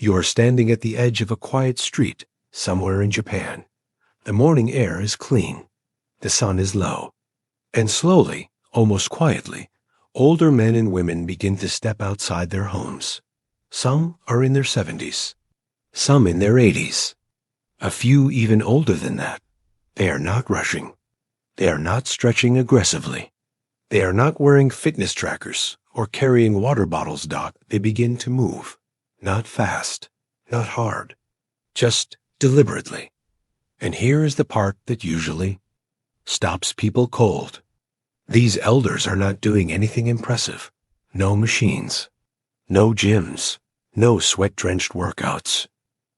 You are standing at the edge of a quiet street somewhere in Japan. The morning air is clean. The sun is low. And slowly, almost quietly, older men and women begin to step outside their homes. Some are in their 70s. Some in their 80s. A few even older than that. They are not rushing. They are not stretching aggressively. They are not wearing fitness trackers or carrying water bottles. They begin to move. Not fast, not hard, just deliberately. And here is the part that usually stops people cold. These elders are not doing anything impressive. No machines, no gyms, no sweat-drenched workouts.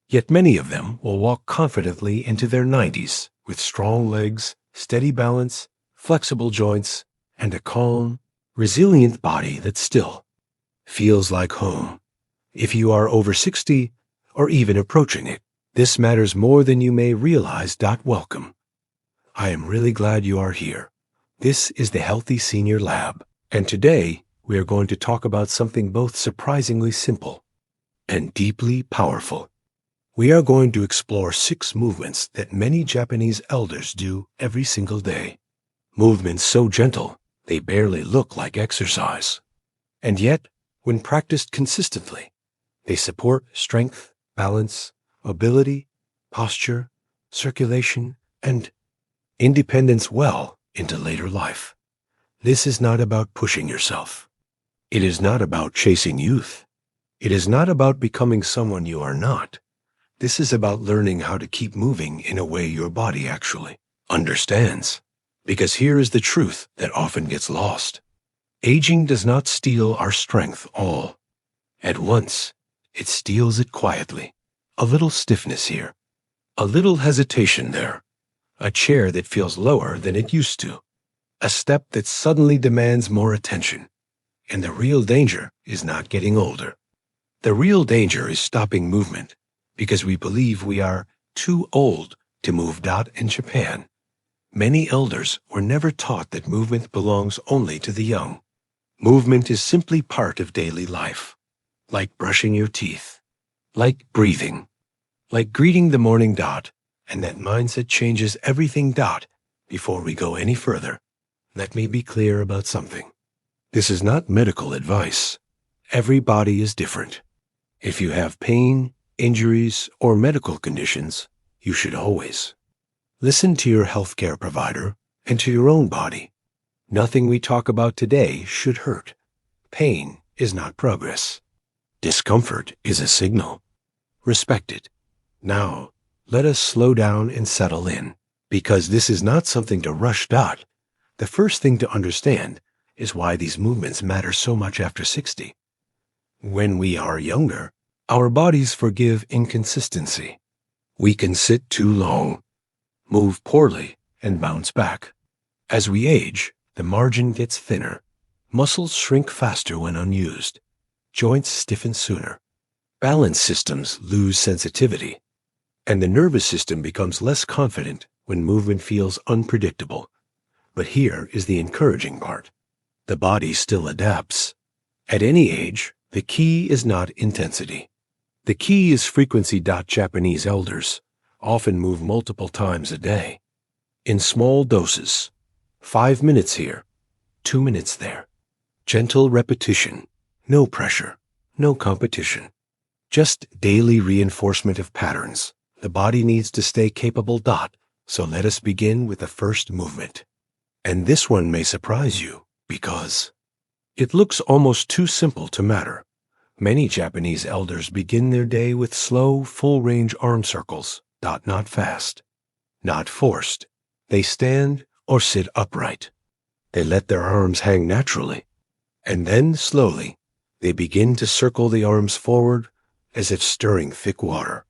Yet many of them will walk confidently into their 90s with strong legs, steady balance, flexible joints, and a calm, resilient body that still feels like home. If you are over 60 or even approaching it, this matters more than you may realize. Welcome. I am really glad you are here. This is the Healthy Senior Lab, and today we are going to talk about something both surprisingly simple and deeply powerful. We are going to explore 6 movements that many Japanese elders do every single day. Movements so gentle, they barely look like exercise. And yet, when practiced consistently, they support strength, balance, mobility, posture, circulation, and independence well into later life. This is not about pushing yourself. It is not about chasing youth. It is not about becoming someone you are not. This is about learning how to keep moving in a way your body actually understands. Because here is the truth that often gets lost. Aging does not steal our strength all at once. It steals it quietly. A little stiffness here, a little hesitation there, a chair that feels lower than it used to, a step that suddenly demands more attention. And the real danger is not getting older. The real danger is stopping movement because we believe we are too old to move. In Japan, many elders were never taught that movement belongs only to the young. Movement is simply part of daily life, like brushing your teeth, like breathing, like greeting the morning. And that mindset changes everything. Before we go any further, let me be clear about something. This is not medical advice. Every body is different. If you have pain, injuries, or medical conditions, you should always listen to your healthcare provider and to your own body. Nothing we talk about today should hurt. Pain is not progress. Discomfort is a signal. Respect it. Now, let us slow down and settle in, because this is not something to rush. The first thing to understand is why these movements matter so much after 60. When we are younger, our bodies forgive inconsistency. We can sit too long, move poorly, and bounce back. As we age, the margin gets thinner. Muscles shrink faster when unused. Joints stiffen sooner. Balance systems lose sensitivity. And the nervous system becomes less confident when movement feels unpredictable. But here is the encouraging part. The body still adapts. At any age, the key is not intensity. The key is frequency. Japanese elders often move multiple times a day, in small doses. 5 minutes here, 2 minutes there. Gentle repetition, no pressure, no competition. Just daily reinforcement of patterns. The body needs to stay capable. So let us begin with the first movement. And this one may surprise you, because it looks almost too simple to matter. Many Japanese elders begin their day with slow, full-range arm circles. Not fast, not forced. They stand or sit upright. They let their arms hang naturally. And then, slowly, they begin to circle the arms forward as if stirring thick water.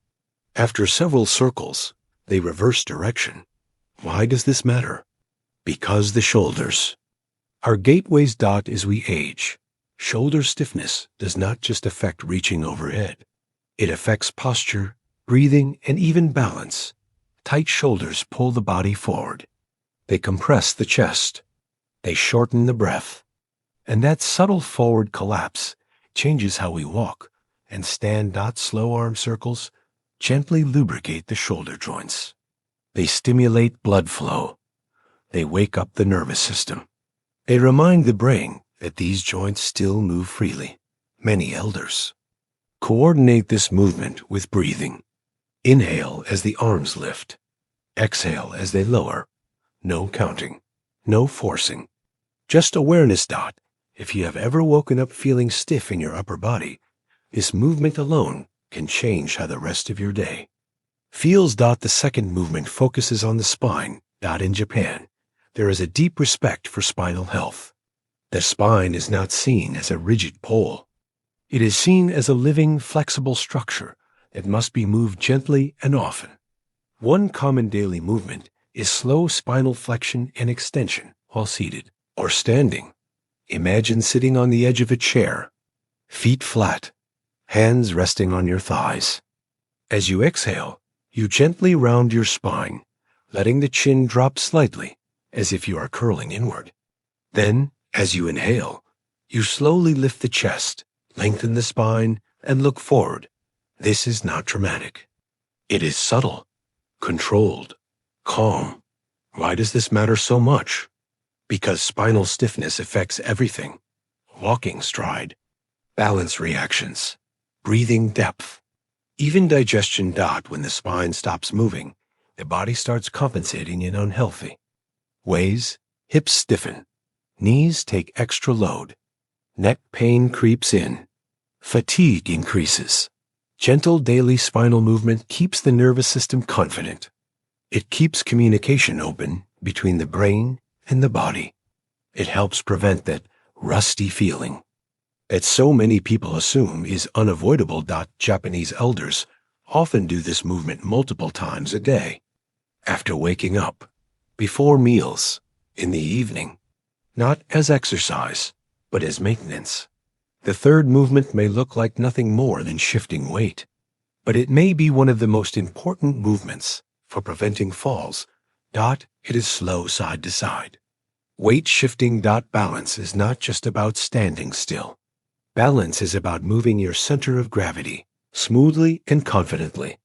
After several circles, they reverse direction. Why does this matter? Because the shoulders. Our gateways. As we age, shoulder stiffness does not just affect reaching overhead. It affects posture, breathing, and even balance. Tight shoulders pull the body forward. They compress the chest. They shorten the breath. And that subtle forward collapse changes how we walk, and stand. Slow arm circles gently lubricate the shoulder joints. They stimulate blood flow. They wake up the nervous system. They remind the brain that these joints still move freely. Many elders coordinate this movement with breathing. Inhale as the arms lift. Exhale as they lower. No counting. No forcing. Just awareness. If you have ever woken up feeling stiff in your upper body, this movement alone can change how the rest of your day feels. The second movement focuses on the spine. In Japan, there is a deep respect for spinal health. The spine is not seen as a rigid pole. It is seen as a living, flexible structure that must be moved gently and often. One common daily movement is slow spinal flexion and extension while seated or standing. Imagine sitting on the edge of a chair, feet flat, hands resting on your thighs. As you exhale, you gently round your spine, letting the chin drop slightly as if you are curling inward. Then, as you inhale, you slowly lift the chest, lengthen the spine, and look forward. This is not dramatic. It is subtle, controlled, calm. Why does this matter so much? Because spinal stiffness affects everything: walking stride, balance reactions, breathing depth, even digestion. When the spine stops moving, the body starts compensating in unhealthy ways. Hips stiffen, knees take extra load, neck pain creeps in, fatigue increases. Gentle daily spinal movement keeps the nervous system confident. It keeps communication open between the brain and the body. It helps prevent that rusty feeling that so many people assume is unavoidable. Japanese elders often do this movement multiple times a day. After waking up, before meals, in the evening. Not as exercise, but as maintenance. The third movement may look like nothing more than shifting weight, but it may be one of the most important movements for preventing falls. It is slow side to side. Weight shifting. Balance is not just about standing still. Balance is about moving your center of gravity smoothly and confidently.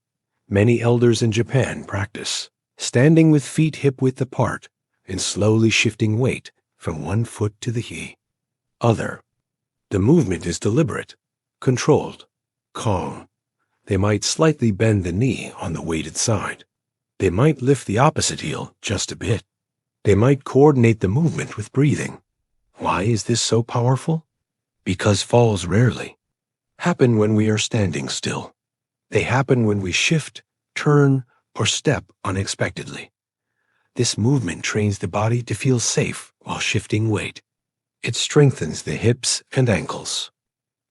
Many elders in Japan practice standing with feet hip-width apart and slowly shifting weight from one foot to the other. The movement is deliberate, controlled, calm. They might slightly bend the knee on the weighted side. They might lift the opposite heel just a bit. They might coordinate the movement with breathing. Why is this so powerful? Because falls rarely happen when we are standing still. They happen when we shift, turn, or step unexpectedly. This movement trains the body to feel safe while shifting weight. It strengthens the hips and ankles.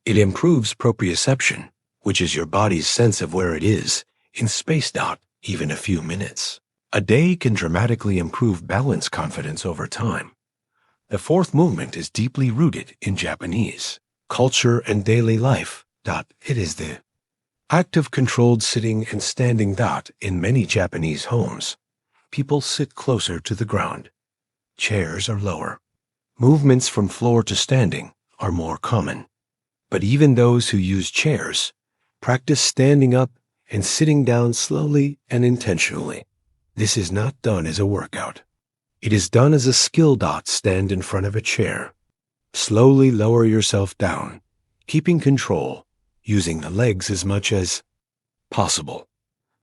It improves proprioception, which is your body's sense of where it is in space. Even a few minutes a day can dramatically improve balance confidence over time. The fourth movement is deeply rooted in Japanese culture and daily life. It is the act of controlled sitting and standing. In many Japanese homes, people sit closer to the ground. Chairs are lower. Movements from floor to standing are more common. But even those who use chairs practice standing up and sitting down slowly and intentionally. This is not done as a workout. It is done as a skill. Stand in front of a chair. Slowly lower yourself down, keeping control, using the legs as much as possible.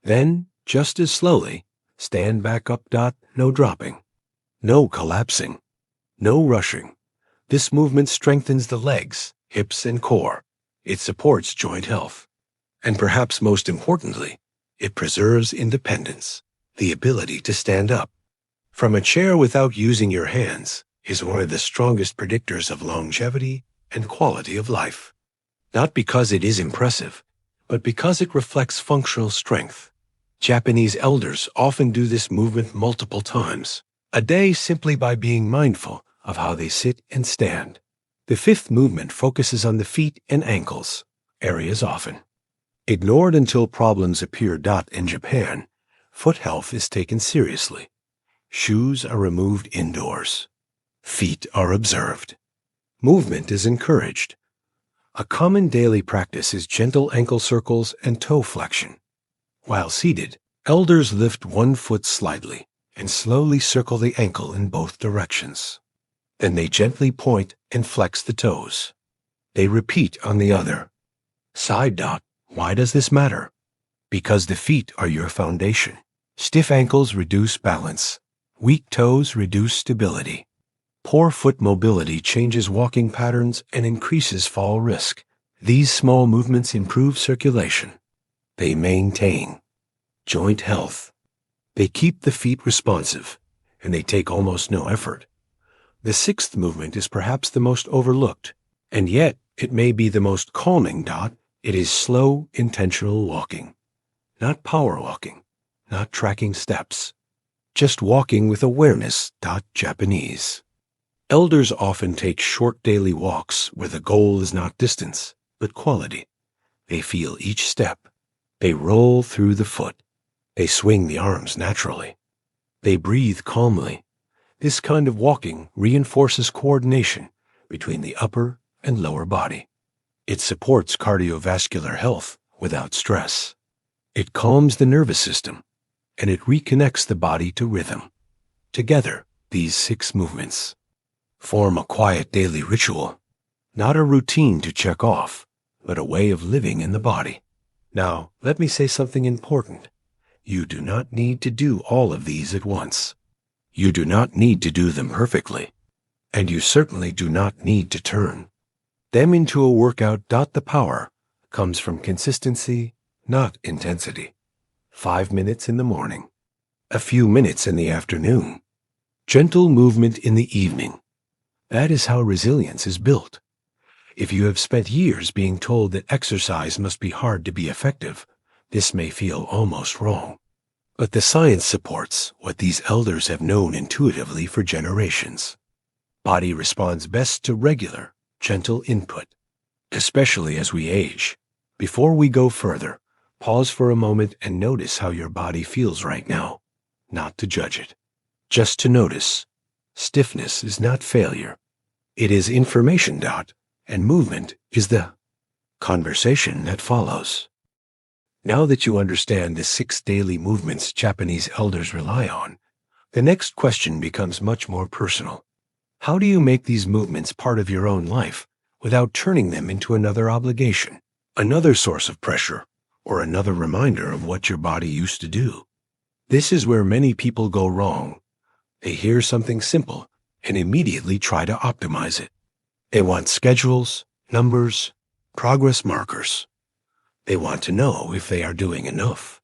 Then, just as slowly, stand back up. No dropping. No collapsing. No rushing. This movement strengthens the legs, hips, and core. It supports joint health. And perhaps most importantly, it preserves independence, the ability to stand up from a chair without using your hands is one of the strongest predictors of longevity and quality of life. Not because it is impressive, but because it reflects functional strength. Japanese elders often do this movement multiple times a day simply by being mindful of how they sit and stand. The fifth movement focuses on the feet and ankles, areas often ignored until problems appear. In Japan, foot health is taken seriously. Shoes are removed indoors. Feet are observed. Movement is encouraged. A common daily practice is gentle ankle circles and toe flexion. While seated, elders lift one foot slightly and slowly circle the ankle in both directions. Then they gently point and flex the toes. They repeat on the other. Side dot. Why does this matter? Because the feet are your foundation. Stiff ankles reduce balance. Weak toes reduce stability. Poor foot mobility changes walking patterns and increases fall risk. These small movements improve circulation. They maintain joint health. They keep the feet responsive, and they take almost no effort. The sixth movement is perhaps the most overlooked, and yet it may be the most calming. It is slow, intentional walking. Not power walking, not tracking steps. Just walking with awareness. Japanese. Elders often take short daily walks where the goal is not distance, but quality. They feel each step. They roll through the foot. They swing the arms naturally. They breathe calmly. This kind of walking reinforces coordination between the upper and lower body. It supports cardiovascular health without stress. It calms the nervous system, and it reconnects the body to rhythm. Together, these 6 movements form a quiet daily ritual, not a routine to check off, but a way of living in the body. Now, let me say something important. You do not need to do all of these at once. You do not need to do them perfectly, and you certainly do not need to turn them into a workout. The power comes from consistency, not intensity. 5 minutes in the morning, a few minutes in the afternoon, gentle movement in the evening. That is how resilience is built. If you have spent years being told that exercise must be hard to be effective, this may feel almost wrong. But the science supports what these elders have known intuitively for generations. Body responds best to regular, gentle input, especially as we age. Before we go further, pause for a moment and notice how your body feels right now. Not to judge it, just to notice. Stiffness is not failure. It is information. And movement is the conversation that follows. Now that you understand the 6 daily movements Japanese elders rely on, the next question becomes much more personal. How do you make these movements part of your own life without turning them into another obligation, another source of pressure, or another reminder of what your body used to do? This is where many people go wrong. They hear something simple and immediately try to optimize it. They want schedules, numbers, progress markers. They want to know if they are doing enough.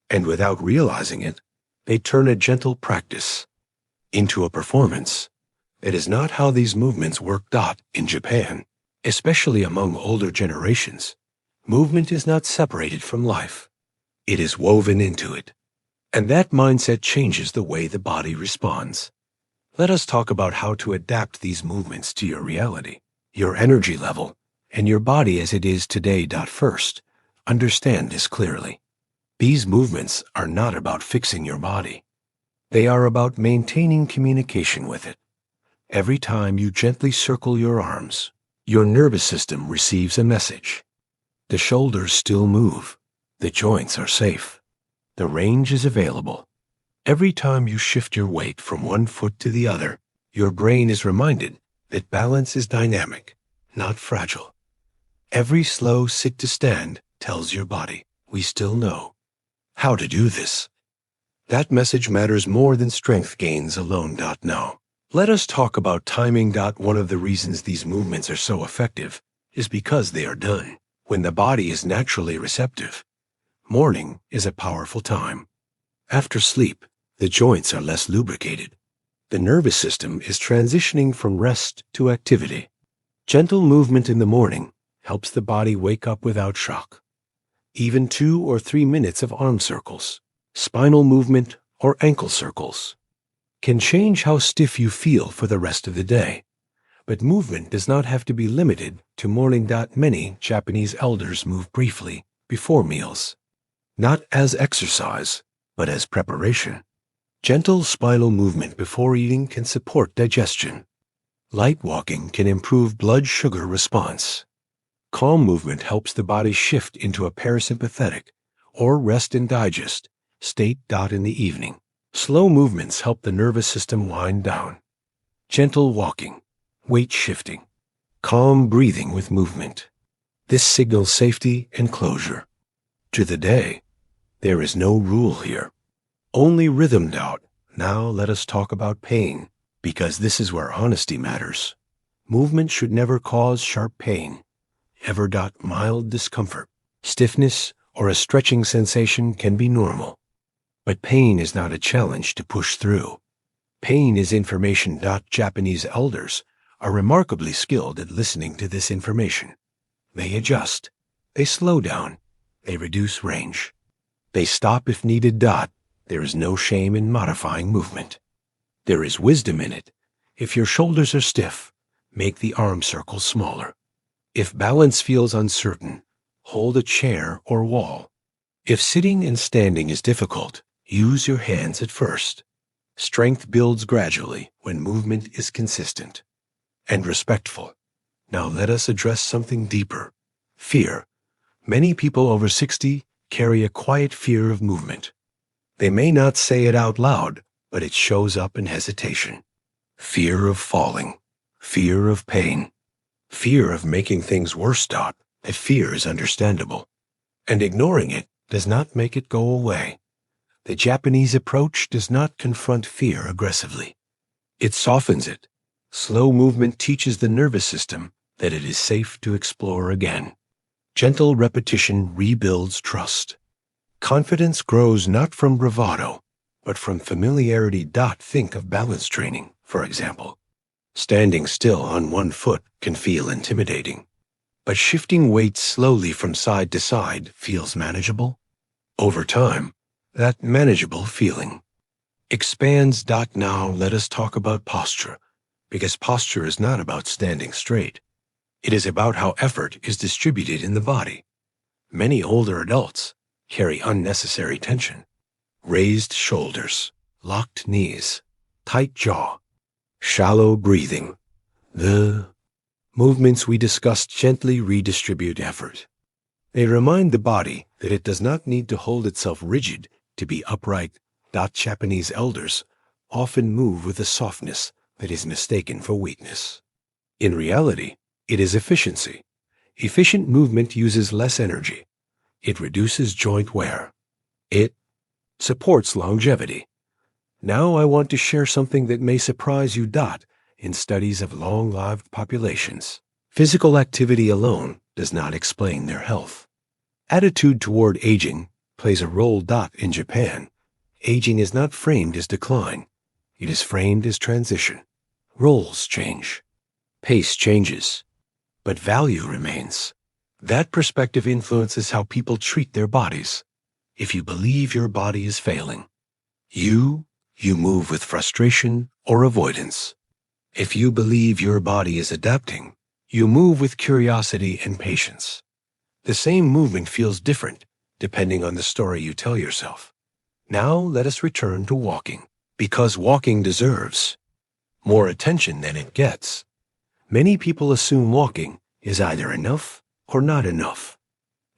And without realizing it, they turn a gentle practice into a performance. It is not how these movements work. In Japan, especially among older generations, movement is not separated from life. It is woven into it. And that mindset changes the way the body responds. Let us talk about how to adapt these movements to your reality, your energy level, and your body as it is today. First, understand this clearly. These movements are not about fixing your body. They are about maintaining communication with it. Every time you gently circle your arms, your nervous system receives a message. The shoulders still move. The joints are safe. The range is available. Every time you shift your weight from one foot to the other, your brain is reminded that balance is dynamic, not fragile. Every slow sit to stand tells your body, we still know how to do this. That message matters more than strength gains alone. Now, let us talk about timing. One of the reasons these movements are so effective is because they are done when the body is naturally receptive. Morning is a powerful time. After sleep, the joints are less lubricated. The nervous system is transitioning from rest to activity. Gentle movement in the morning helps the body wake up without shock. Even 2 or 3 minutes of arm circles, spinal movement, or ankle circles can change how stiff you feel for the rest of the day. But movement does not have to be limited to morning. Many Japanese elders move briefly before meals, not as exercise, but as preparation. Gentle spinal movement before eating can support digestion. Light walking can improve blood sugar response. Calm movement helps the body shift into a parasympathetic or rest and digest state. In the evening, slow movements help the nervous system wind down. Gentle walking, weight shifting, calm breathing with movement. This signals safety and closure. To the day, there is no rule here, only rhythm. Now let us talk about pain, because this is where honesty matters. Movement should never cause sharp pain. Ever. Mild discomfort, stiffness, or a stretching sensation can be normal. But pain is not a challenge to push through. Pain is information. Japanese elders are remarkably skilled at listening to this information. They adjust. They slow down. They reduce range. They stop if needed. There is no shame in modifying movement. There is wisdom in it. If your shoulders are stiff, make the arm circles smaller. If balance feels uncertain, hold a chair or wall. If sitting and standing is difficult, use your hands at first. Strength builds gradually when movement is consistent and respectful. Now let us address something deeper. Fear. Many people over 60 carry a quiet fear of movement. They may not say it out loud, but it shows up in hesitation. Fear of falling. Fear of pain. Fear of making things worse. That fear is understandable, and ignoring it does not make it go away. The Japanese approach does not confront fear aggressively. It softens it. Slow movement teaches the nervous system that it is safe to explore again. Gentle repetition rebuilds trust. Confidence grows not from bravado, but from familiarity. Think of balance training, for example. Standing still on one foot can feel intimidating, but shifting weight slowly from side to side feels manageable. Over time, that manageable feeling expands. Now let us talk about posture, because posture is not about standing straight. It is about how effort is distributed in the body. Many older adults carry unnecessary tension. Raised shoulders, locked knees, tight jaw, shallow breathing. The movements we discussed gently redistribute effort. They remind the body that it does not need to hold itself rigid to be upright. Japanese elders often move with a softness that is mistaken for weakness. In reality, it is efficiency. Efficient movement uses less energy. It reduces joint wear. It supports longevity. Now I want to share something that may surprise you. In studies of long-lived populations, physical activity alone does not explain their health. Attitude toward aging plays a role. In Japan, aging is not framed as decline. It is framed as transition. Roles change. Pace changes. But value remains. That perspective influences how people treat their bodies. If you believe your body is failing, you move with frustration or avoidance. If you believe your body is adapting, you move with curiosity and patience. The same movement feels different depending on the story you tell yourself. Now let us return to walking, because walking deserves more attention than it gets. Many people assume walking is either enough or not enough.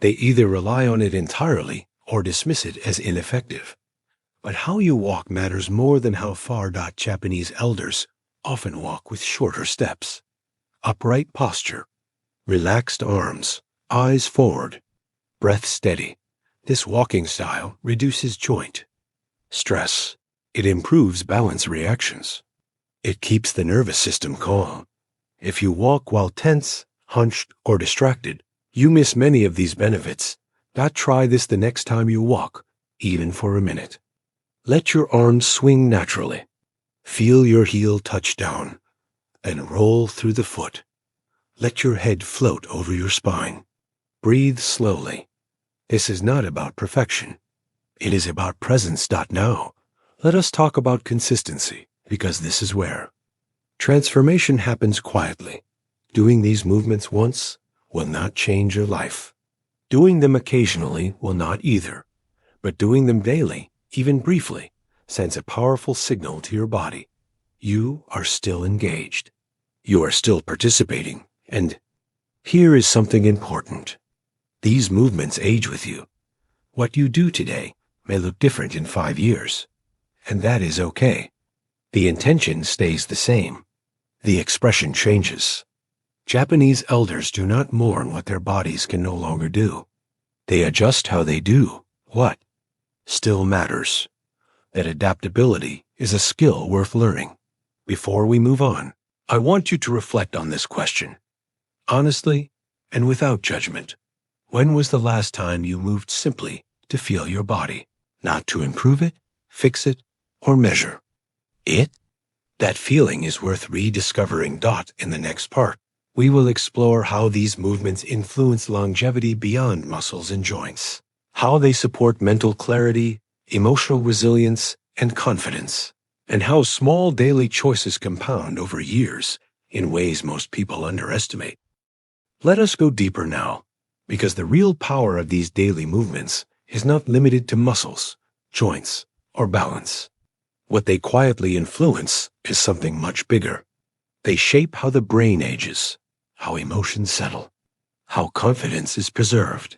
They either rely on it entirely or dismiss it as ineffective. But how you walk matters more than how far. Japanese elders often walk with shorter steps. Upright posture, relaxed arms, eyes forward, breath steady. This walking style reduces joint stress. It improves balance reactions. It keeps the nervous system calm. If you walk while tense, hunched, or distracted, you miss many of these benefits. Try this the next time you walk, even for a minute. Let your arms swing naturally. Feel your heel touch down and roll through the foot. Let your head float over your spine. Breathe slowly. This is not about perfection. It is about presence. Now, let us talk about consistency, because this is where transformation happens quietly. Doing these movements once will not change your life. Doing them occasionally will not either. But doing them daily, even briefly, sends a powerful signal to your body. You are still engaged. You are still participating, and Here is something important. These movements age with you. What you do today may look different in 5 years, and that is okay. The intention stays the same. The expression changes. Japanese elders do not mourn what their bodies can no longer do. They adjust how they do what still matters. That adaptability is a skill worth learning. Before we move on, I want you to reflect on this question. Honestly and without judgment, when was the last time you moved simply to feel your body, not to improve it, fix it, or measure it? That feeling is worth rediscovering. In the next part, we will explore how these movements influence longevity beyond muscles and joints, how they support mental clarity, emotional resilience, and confidence, and how small daily choices compound over years in ways most people underestimate. Let us go deeper now, because the real power of these daily movements is not limited to muscles, joints, or balance. What they quietly influence is something much bigger. They shape how the brain ages, how emotions settle, how confidence is preserved,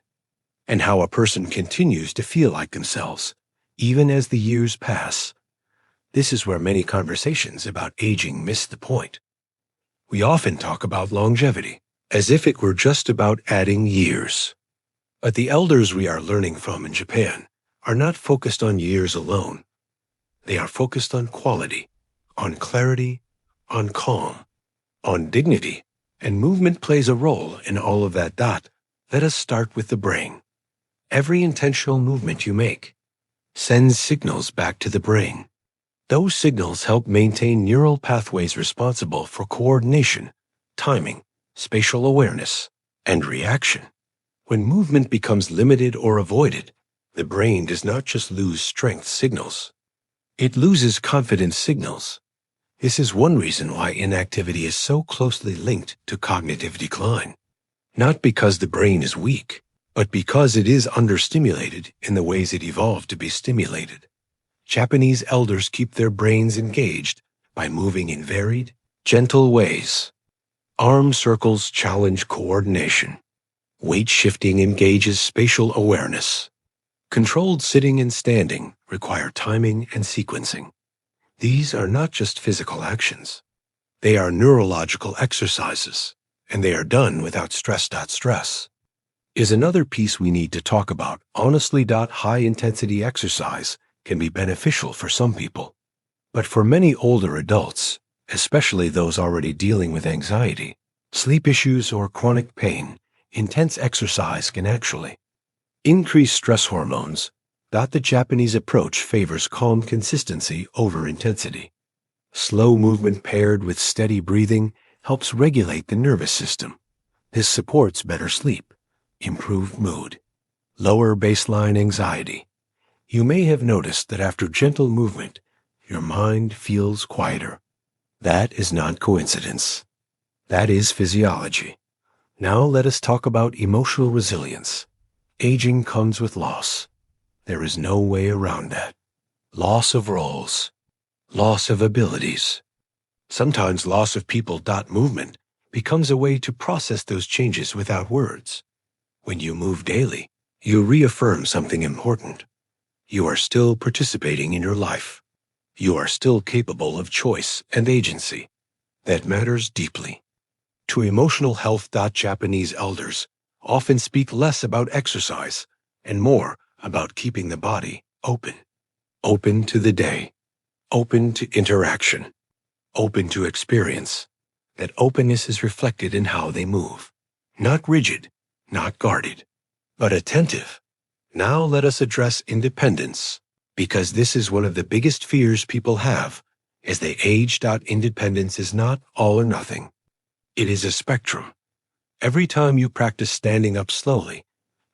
and how a person continues to feel like themselves, even as the years pass. This is where many conversations about aging miss the point. We often talk about longevity as if it were just about adding years. But the elders we are learning from in Japan are not focused on years alone. They are focused on quality, on clarity, on calm, on dignity, and movement plays a role in all of that. Let us start with the brain. Every intentional movement you make sends signals back to the brain. Those signals help maintain neural pathways responsible for coordination, timing, spatial awareness, and reaction. When movement becomes limited or avoided, the brain does not just lose strength signals. It loses confidence signals. This is one reason why inactivity is so closely linked to cognitive decline. Not because the brain is weak, but because it is understimulated in the ways it evolved to be stimulated. Japanese elders keep their brains engaged by moving in varied, gentle ways. Arm circles challenge coordination. Weight shifting engages spatial awareness. Controlled sitting and standing require timing and sequencing. These are not just physical actions. They are neurological exercises, and they are done without stress. Stress is another piece we need to talk about. Honestly, high-intensity exercise can be beneficial for some people. But for many older adults, especially those already dealing with anxiety, sleep issues, or chronic pain, intense exercise can actually increase stress hormones. The Japanese approach favors calm consistency over intensity. Slow movement paired with steady breathing helps regulate the nervous system. This supports better sleep, improved mood, lower baseline anxiety. You may have noticed that after gentle movement, your mind feels quieter. That is not coincidence. That is physiology. Now let us talk about emotional resilience. Aging comes with loss. There is no way around that. Loss of roles, loss of abilities. Sometimes loss of people. Movement becomes a way to process those changes without words. When you move daily, you reaffirm something important. You are still participating in your life. You are still capable of choice and agency. That matters deeply. To emotional health. Japanese elders often speak less about exercise and more about keeping the body open to the day, open to interaction, open to experience. That openness is reflected in how they move. Not rigid, not guarded, but attentive. Now let us address independence, because this is one of the biggest fears people have as they age. Independence is not all or nothing. It is a spectrum. Every time you practice standing up slowly,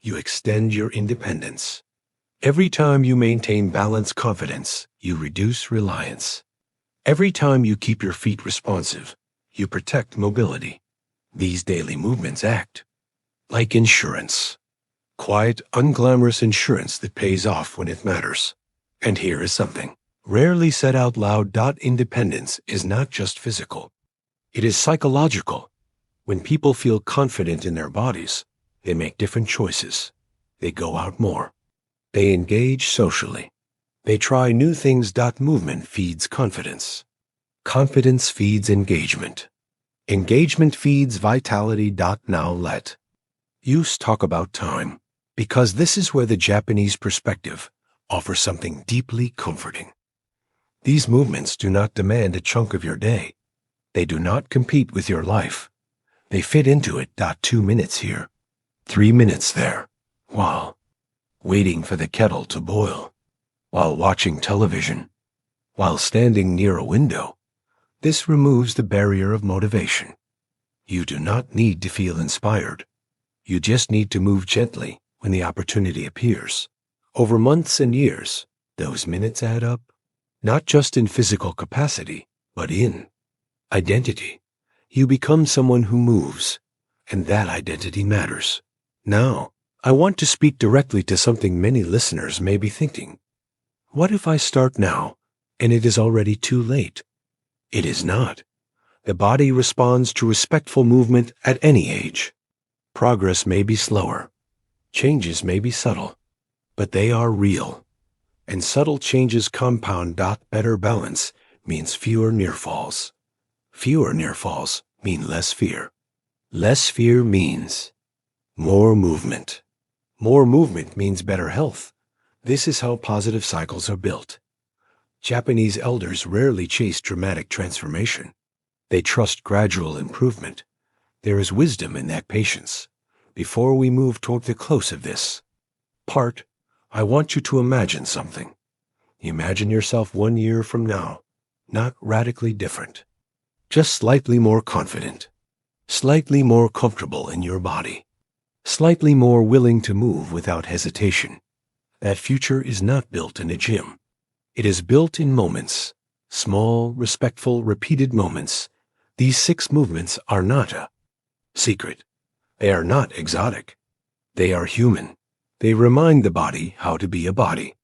you extend your independence. Every time you maintain balanced confidence, you reduce reliance. Every time you keep your feet responsive, you protect mobility. These daily movements act like insurance. Quiet, unglamorous insurance that pays off when it matters. And here is something rarely said out loud. Independence is not just physical. It is psychological. When people feel confident in their bodies, they make different choices. They go out more. They engage socially. They try new things. Movement feeds confidence. Confidence feeds engagement. Engagement feeds vitality. Now let us talk about time, because this is where the Japanese perspective offers something deeply comforting. These movements do not demand a chunk of your day. They do not compete with your life. They fit into it. 2 minutes here, 3 minutes there, while waiting for the kettle to boil, while watching television, while standing near a window. This removes the barrier of motivation. You do not need to feel inspired. You just need to move gently when the opportunity appears. Over months and years, those minutes add up, not just in physical capacity, but in identity. You become someone who moves, and that identity matters. Now, I want to speak directly to something many listeners may be thinking. What if I start now, and it is already too late? It is not. The body responds to respectful movement at any age. Progress may be slower. Changes may be subtle, but they are real. And subtle changes compound. Better balance means fewer near falls. Fewer near falls mean less fear. Less fear means more movement. More movement means better health. This is how positive cycles are built. Japanese elders rarely chase dramatic transformation. They trust gradual improvement. There is wisdom in that patience. Before we move toward the close of this part, I want you to imagine something. Imagine yourself 1 year from now, not radically different, just slightly more confident, slightly more comfortable in your body, slightly more willing to move without hesitation. That future is not built in a gym. It is built in moments, small, respectful, repeated moments. These 6 movements are not a secret. They are not exotic. They are human. They remind the body how to be a body.